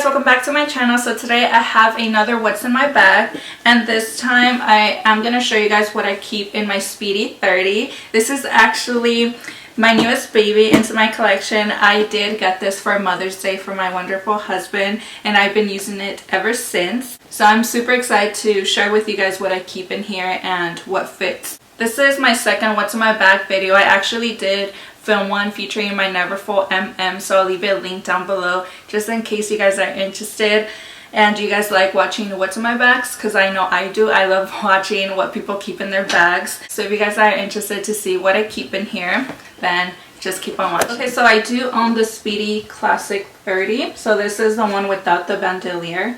guys, welcome back to my channel. So today I have another what's in my bag, and this time I am going to show you guys what I keep in my Speedy 30. This is actually my newest baby into my collection. I did get this for Mother's Day for my wonderful husband, and I've been using it ever since. So I'm super excited to share with you guys what I keep in here and what fits. This is my second what's in my bag video. I actually did film one featuring my Neverfull MM, so I'll leave it linked down below just in case you guys are interested and you guys like watching what's in my bags, because I know I do. I love watching what people keep in their bags. So if you guys are interested to see what I keep in here, then just keep on watching. Okay, so I do own the Speedy Classic 30. So this is the one without the bandolier,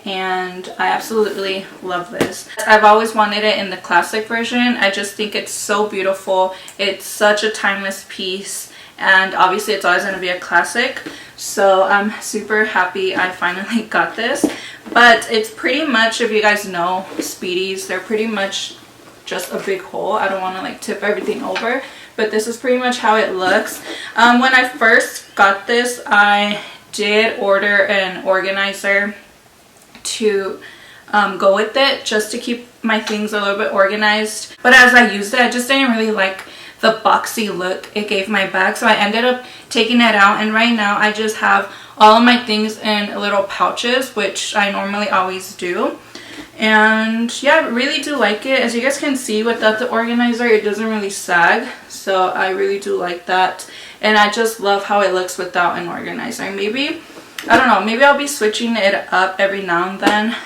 and I absolutely love this. I've always wanted it in the classic version. I just think it's so beautiful. It's such a timeless piece, and obviously it's always going to be a classic. So I'm super happy I finally got this. But it's pretty much, if you guys know Speedies, they're pretty much just a big hole. I don't want to like tip everything over, but this is pretty much how it looks. When I first got this, I did order an organizer to go with it, just to keep my things a little bit organized. But as I used it, I just didn't really like the boxy look it gave my bag, so I ended up taking it out, and right now I just have all of my things in little pouches, which I normally always do. And yeah, I really do like it. As you guys can see, without the organizer it doesn't really sag, so I really do like that. And I just love how it looks without an organizer. Maybe, I don't know, maybe I'll be switching it up every now and then,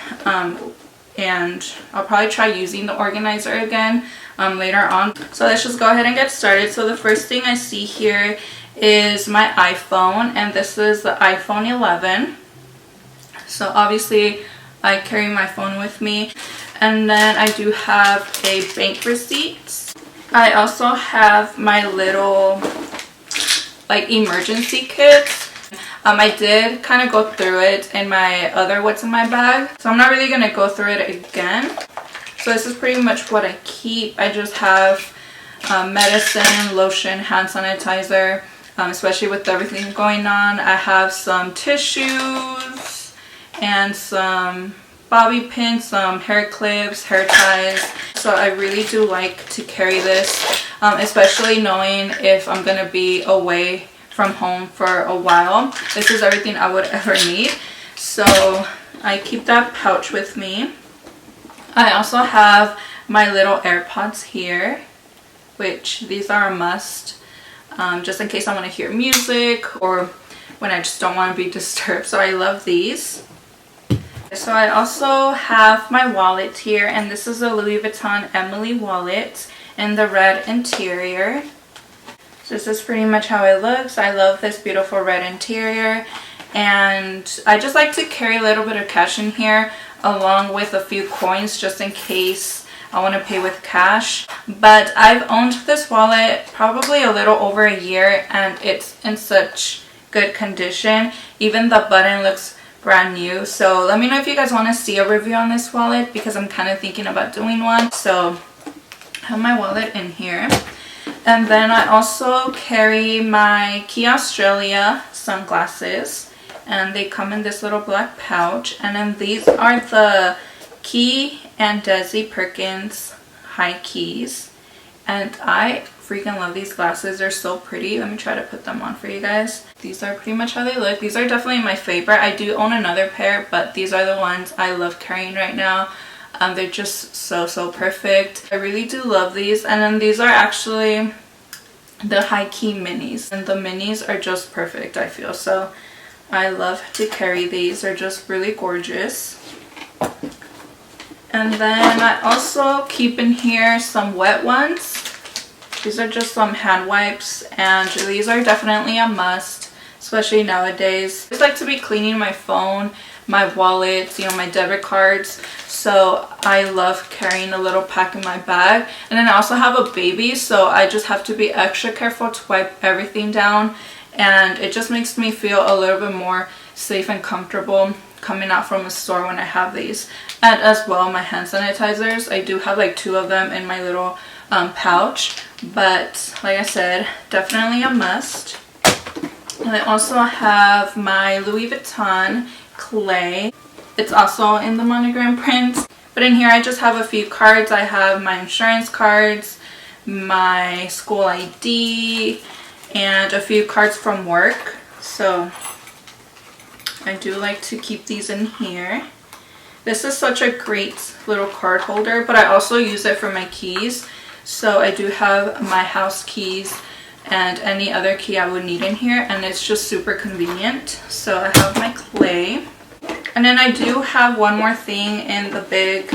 and I'll probably try using the organizer again later on. So let's just go ahead and get started. So the first thing I see here is my iPhone, and this is the iPhone 11. So obviously I carry my phone with me, and then I do have a bank receipt. I also have my little like emergency kit. I did kind of go through it in my other what's in my bag, so I'm not really going to go through it again. So this is pretty much what I keep. I just have medicine, lotion, hand sanitizer, especially with everything going on. I have some tissues and some bobby pins, some hair clips, hair ties. So I really do like to carry this, especially knowing if I'm going to be away from home for a while. This is everything I would ever need, so I keep that pouch with me. I also have my little AirPods here, which these are a must, just in case I want to hear music or when I just don't want to be disturbed. So I love these. So I also have my wallet here, and this is a Louis Vuitton Emily wallet in the red interior. This is pretty much how it looks. I love this beautiful red interior, and I just like to carry a little bit of cash in here along with a few coins, just in case I want to pay with cash. But I've owned this wallet probably a little over a year, and it's in such good condition. Even the button looks brand new. So let me know if you guys want to see a review on this wallet, because I'm kind of thinking about doing one. So I have my wallet in here. And then I also carry my Key Australia sunglasses, and they come in this little black pouch. And then these are the Key and Desi Perkins high keys, and I freaking love these glasses. They're so pretty. Let me try to put them on for you guys. These are pretty much how they look. These are definitely my favorite. I do own another pair, but these are the ones I love carrying right now. They're just so perfect. I really do love these. And then these are actually the high key minis, and the minis are just perfect, I feel. So I love to carry these. They're just really gorgeous. And then I also keep in here some wet ones. These are just some hand wipes, and these are definitely a must, especially nowadays. I just like to be cleaning my phone, my wallets, you know, my debit cards. So I love carrying a little pack in my bag. And then I also have a baby, so I just have to be extra careful to wipe everything down, and it just makes me feel a little bit more safe and comfortable coming out from a store when I have these. And as well, my hand sanitizers, I do have like 2 of them in my little pouch, but like I said, definitely a must. And I also have my Louis Vuitton clay. It's also in the monogram print. But in here I just have a few cards. I have my insurance cards, my school ID, and a few cards from work. So I do like to keep these in here. This is such a great little card holder, but I also use it for my keys. So I do have my house keys and any other key I would need in here, and it's just super convenient. So I have my clay. And then I do have one more thing in the big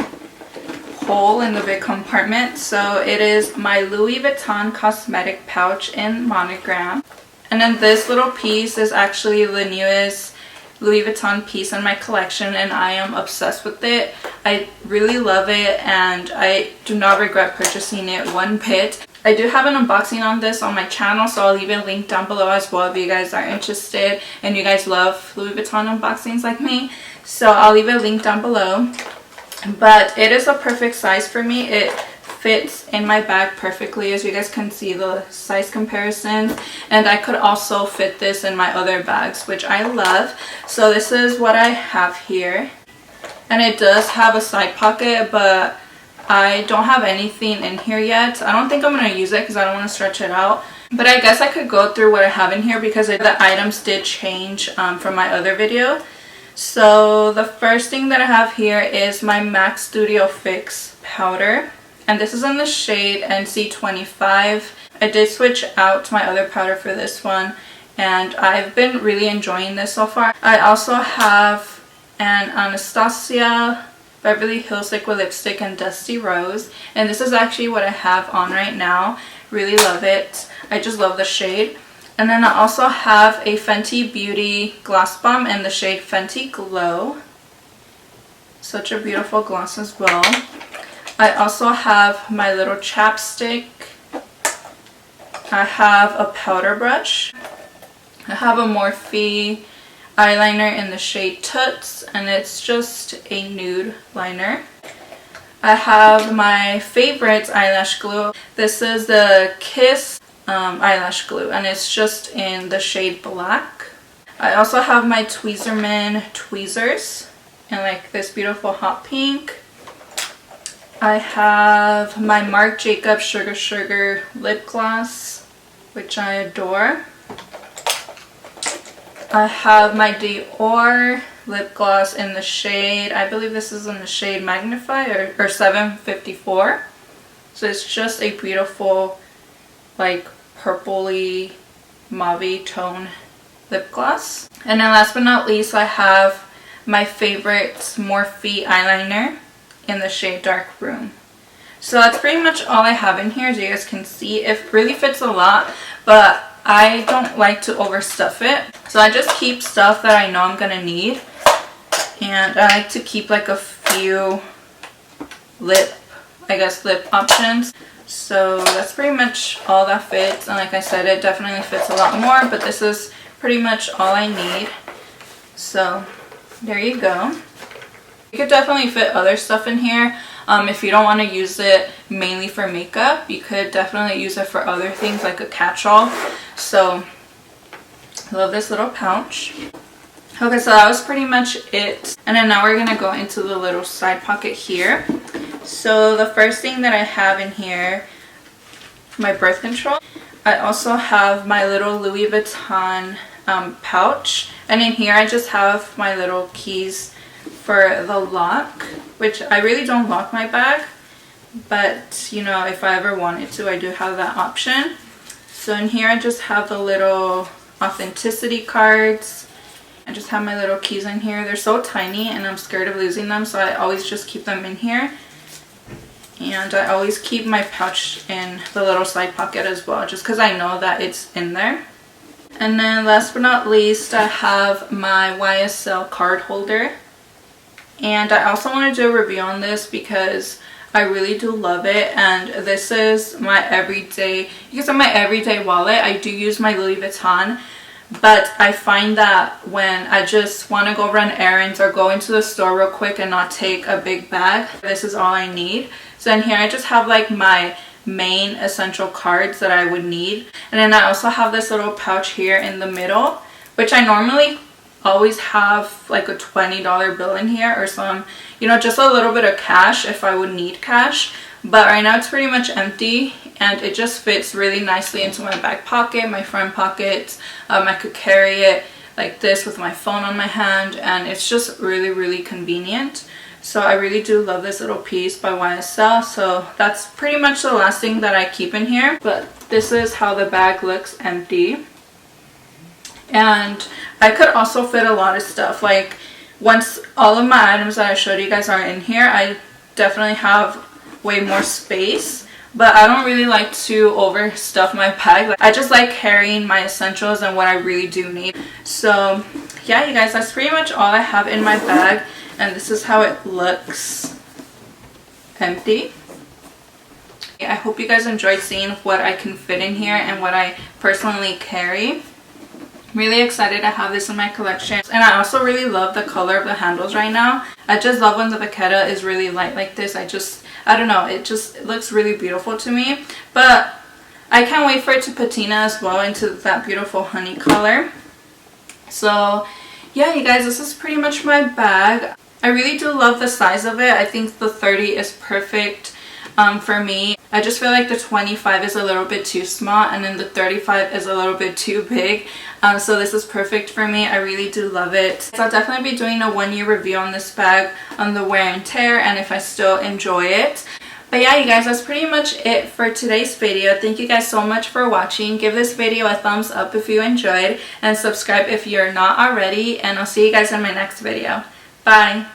hole, in the big compartment. So it is my Louis Vuitton cosmetic pouch in monogram. And then this little piece is actually the newest Louis Vuitton piece in my collection, and I am obsessed with it. I really love it, and I do not regret purchasing it one bit. I do have an unboxing on this on my channel, so I'll leave a link down below as well if you guys are interested and you guys love Louis Vuitton unboxings like me. So I'll leave a link down below. But it is a perfect size for me. It fits in my bag perfectly, as you guys can see the size comparisons, and I could also fit this in my other bags, which I love. So this is what I have here, and it does have a side pocket, but I don't have anything in here yet. I don't think I'm going to use it because I don't want to stretch it out, but I guess I could go through what I have in here because the items did change from my other video. So the first thing that I have here is my MAC Studio Fix powder, and this is in the shade NC25. I did switch out my other powder for this one, and I've been really enjoying this so far. I also have an Anastasia Beverly Hills Liquid Lipstick in Dusty Rose, and this is actually what I have on right now. Really love it. I just love the shade. And then I also have a Fenty Beauty Gloss Bomb in the shade Fenty Glow. Such a beautiful gloss as well. I also have my little chapstick. I have a powder brush. I have a Morphe eyeliner in the shade Toots, and it's just a nude liner. I have my favorite eyelash glue. This is the Kiss eyelash glue, and it's just in the shade Black. I also have my Tweezerman tweezers in like this beautiful hot pink. I have my Marc Jacobs Sugar Sugar lip gloss, which I adore. I have my Dior lip gloss in the shade, I believe this is in the shade Magnify or 754. So it's just a beautiful like purpley mauve tone lip gloss. And then last but not least, I have my favorite Morphe eyeliner in the shade Dark Room. So that's pretty much all I have in here. As you guys can see, it really fits a lot, but I don't like to overstuff it. So I just keep stuff that I know I'm gonna need, and I like to keep like a few lip options. So that's pretty much all that fits, and like I said, it definitely fits a lot more, but this is pretty much all I need. So there you go. You could definitely fit other stuff in here. If you don't want to use it mainly for makeup, you could definitely use it for other things like a catch-all. So I love this little pouch. Okay, so that was pretty much it. And then now we're going to go into the little side pocket here. So the first thing that I have in here, my birth control. I also have my little Louis Vuitton pouch. And in here I just have my little keys for the lock, which I really don't lock my bag, but you know, if I ever wanted to, I do have that option. So in here I just have the little authenticity cards. I just have my little keys in here. They're so tiny and I'm scared of losing them, so I always just keep them in here. And I always keep my pouch in the little side pocket as well, just because I know that it's in there. And then last but not least, I have my YSL card holder. And I also want to do a review on this because I really do love it, and this is my everyday, because of my everyday wallet. I do use my Louis Vuitton, but I find that when I just want to go run errands or go into the store real quick and not take a big bag, this is all I need. So in here I just have like my main essential cards that I would need. And then I also have this little pouch here in the middle, which I normally always have like a $20 bill in here, or some, you know, just a little bit of cash if I would need cash. But right now it's pretty much empty, and it just fits really nicely into my back pocket, my front pockets. I could carry it like this with my phone on my hand, and it's just really, really convenient. So I really do love this little piece by YSL. So that's pretty much the last thing that I keep in here. But this is how the bag looks empty. And I could also fit a lot of stuff. Like, once all of my items that I showed you guys are in here, I definitely have way more space. But I don't really like to overstuff my bag. Like, I just like carrying my essentials and what I really do need. So yeah, you guys, that's pretty much all I have in my bag. And this is how it looks empty. I hope you guys enjoyed seeing what I can fit in here and what I personally carry. Really excited to have this in my collection. And I also really love the color of the handles right now. I just love when the Vachetta is really light like this. I don't know, it looks really beautiful to me. But I can't wait for it to patina as well into that beautiful honey color. So yeah, you guys, this is pretty much my bag. I really do love the size of it. I think the 30 is perfect for me. I just feel like the 25 is a little bit too small, and then the 35 is a little bit too big. So this is perfect for me. I really do love it. So I'll definitely be doing a 1-year review on this bag, on the wear and tear, and if I still enjoy it. But yeah, you guys, that's pretty much it for today's video. Thank you guys so much for watching. Give this video a thumbs up if you enjoyed, and subscribe if you're not already, and I'll see you guys in my next video. Bye!